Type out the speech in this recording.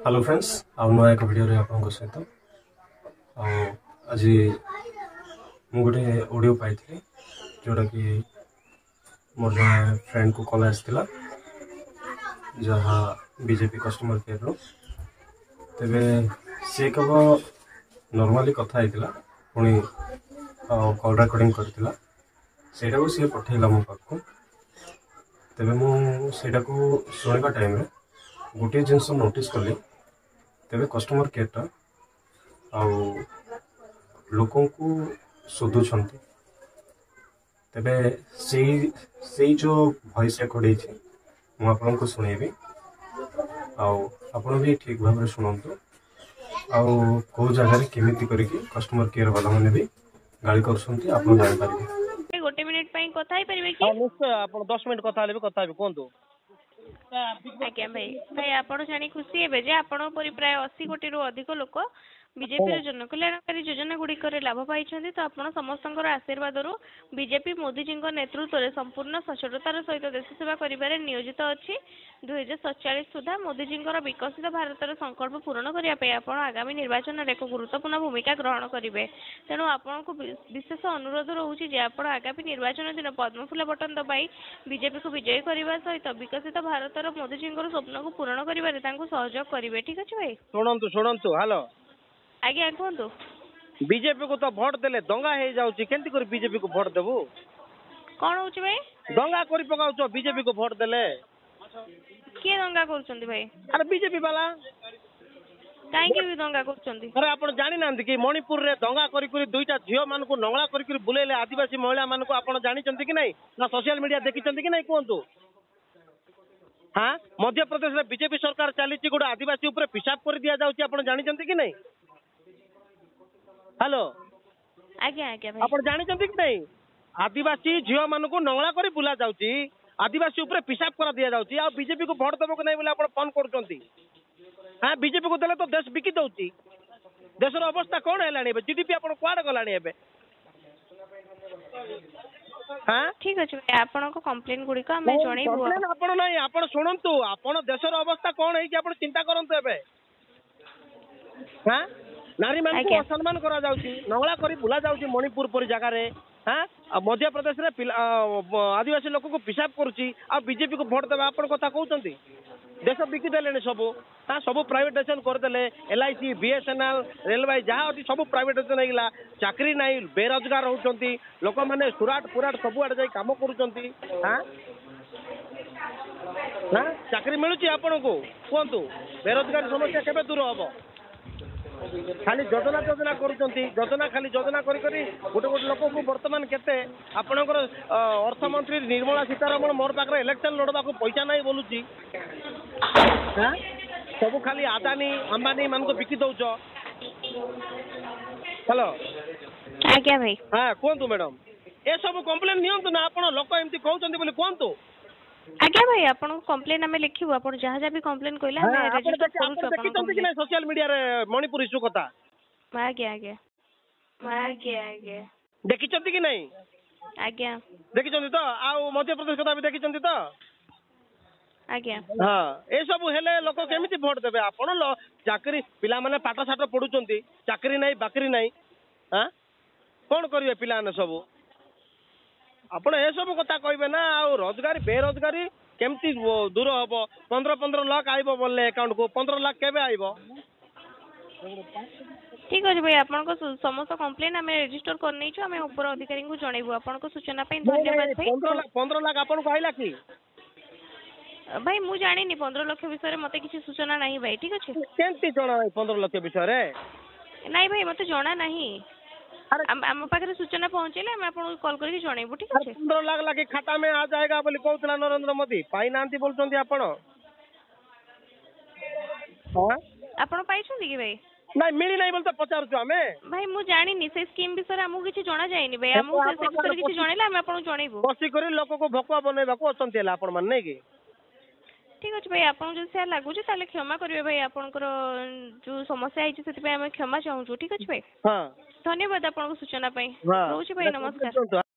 Hello friends आउ नुआ एक वीडियो रे आपन सहित आज मु गोटे ऑडियो पाई जोटा कि मोर जन फ्रेंड को कॉल आसला जहाँ बीजेपी कस्टमर केयर रो तेबे सी केवल नॉर्मली कथा होता पुणी कॉल रेकॉर्डिंग करथिला सेटा को सी पठेला मो पाखु तेबे मु सेटा को सुनिबा टाइम रे गोटे जिनस नोटिस कली तेबे कस्टमर केयर आउ लोकों को शोधुंट तेबे से जो वॉइस रेकॉर्ड मुझे शुणेबी आपण भी ठीक भाव शुणु आउ जगह केमिति करके कस्टमर केयर वाला मैंने भी गाड़ी कर जापारे गोटे मिनिट पई कथा ही परिबे कि हां निश्चय आपण 10 मिनिट कथा लेबे कथा भी कोंतो आज्ञा भाई आपण जानी खुशी हेबे जे आपण परि प्राय 80 कोटी रु अधिक लोक बीजेपी रे जनकल्याणकारी योजना गुड़िक लाभ पाई तो आपण समस्त आशीर्वाद रु बीजेपी मोदी जी नेतृत्व में संपूर्ण सचेततार सहित देश सेवा करिबारे नियोजित अछि 2047 सुधा मोदी जी विकसित भारतर संकल्प पूर्ण करने आपण आगामी निर्वाचन में एक गुरुत्वपूर्ण भूमिका ग्रहण करेंगे तेणु आपण को विशेष अनुरोध रोचे जे आपण आगामी निर्वाचन दिन पद्मफूल बटन दबाई बीजेपी को विजयी करने सहित विकसित भारतर मोदी जी स्वप्न को पूर्ण करिबारे सहयोग करेंगे। ठीक अच्छे भाई शुणु हेलो आज्ञा कहतु बीजेपी को तो भोट देले दंगा हो जाउची केंती कर बीजेपी को भोट देबू कौन होची भाई दंगा करी पकाउछ बीजेपी को भोट देले किए दंगा करछंती भाई अरे बीजेपी वाला काहे के भी दंगा करछंती अरे आपण जानि नांदी कि मणिपुर रे दंगा करी करी दुईटा झियो मान को नंगला करी करी बुलेले आदिवासी महिला मान को आपण जानि चंती कि नहीं ना सोशल मीडिया देखि चंती कि नहीं कोंतु हां मध्य प्रदेश रे बीजेपी सरकार चलीची गोटे आदिवासी ऊपर पिशाब कर दिया जाउची आपण जानि चंती कि नहीं हेलो आज्ञा आज्ञा भाई आपण जानि चंती कि नहीं आदिवासी झियो मान को नंगला करी बुला जाउची आदिवासी ऊपर पिशाब कर दिया जाउची आ बीजेपी को वोट देबो कि नहीं बोले आपण फोन करचंती हां बीजेपी को देले तो देश बिकी दउची देशर अवस्था कोन हेलानी बे जीडीपी आपण क्वाड गलानी हेबे हां ठीक अछि भाई आपण को कंप्लेन गुडी को हमें जणैबो कंप्लेन आपण नहीं आपण सुनंतु आपण देशर अवस्था कोन है कि आपण चिंता करंतु हेबे हां नारी मान को सम्मान करा जाउची नंगला करी बुला जाउची मणिपुर पर जगह रे हां मध्य प्रदेश रे आदिवासी लोक को पिशाब करूची आ बीजेपी को वोट देबा आपण कथा कहउचंती देश बिकी देले सब हाँ सब प्राइवेटाइजेशन करदे एलआईसी बीएसएनएल रेलवे जहाँ अच्छी सब प्राइवेटाइजेशन होगा चाकरी नहीं बेरोजगार होती लोक मैंने सुराट पुराट सब आड़े कम कर हाँ चाकरी मिलूची आपण को कहतु बेरोजगार समस्या केबे दूर हम खाली योजना योजना करुँचा खाली योजना करी गोटे गोटे लोक को बर्तमान केते आपणकर अर्थमंत्री निर्मला सीतारमण मोर पाखे इलेक्शन लड़वा पैसा नहीं बोलुची सब खाली आदानी अंबानी मान को बिकी दौच हेलो आज्ञा भाई हाँ कहतु मैडम ए सब कंप्लेन नियंतु ना आपण लोक एमती कहउचंती बोली कहतु आज्ञा भाई आपण कंप्लेन हमें लिखिबो आपण जहाँ जहाँ भी कंप्लेन कहले हमें रजिस्टर करू देखिचंती कि नहीं सोशल मीडिया रे मणिपुर इशू कथा आज्ञा आज्ञा आज्ञा आज्ञा देखिचंती कि नहीं आज्ञा देखिचंती तो आ मध्य प्रदेश कथा भी देखिचंती तो आज्ञा हाँ ए सब हेले लोक केमिति वोट देबे आपण चाकरी पिला माने पाठ साठ पढुचंती चाकरी नहीं बाकरी नहीं हां कोन करिवे पिला ने सब आपण ए सब कथा कहबे ना आ रोजगार बेरोजगारी केमती दूर हम 15 लाख आइबो बोलले अकाउंट को 15 लाख केबे आइबो ठीक अछि भाई आपण को समस्त कंप्लेन हमें रजिस्टर कर नै छु हमें ऊपर अधिकारी को जणैबो आपण को सूचना पे धन्यवाद भाई 15 लाख आपण को आइला की भाई मु जानि नि 15 लाख विषय रे मते किछि सूचना नाही भाई ठीक अछि केमती जणा 15 लाख विषय रे नाही भाई मते जणा नाही हम पाखे सूचना पहुंचेले हम आपको कॉल करके जणैबो ठीक अछि 15 लाख लागे खाता में आ जाएगा बोली कहउतला नरेंद्र मोदी पाई नांती बोलचंती आपण हां आपण पाइछंती कि भाई नहीं मिली नहीं बोलते पचार हमें भाई मु जानी नि से स्कीम विषय हमहु किछि जणा जायनि भाई हमहु से विषय किछि जणैला हम आपन जणैबो बसी करी लोक को भकुआ बनेबा को अचंती हला आपण मन नै कि ठीक अछि भाई आपन जो से लागु छै ताले क्षमा करिवे भाई आपनकर जो समस्या आइछि सेति पे हम क्षमा चाहू छु ठीक अछि भाई हां धन्यवाद आपन को सूचना पे रोछि भाई नमस्कार।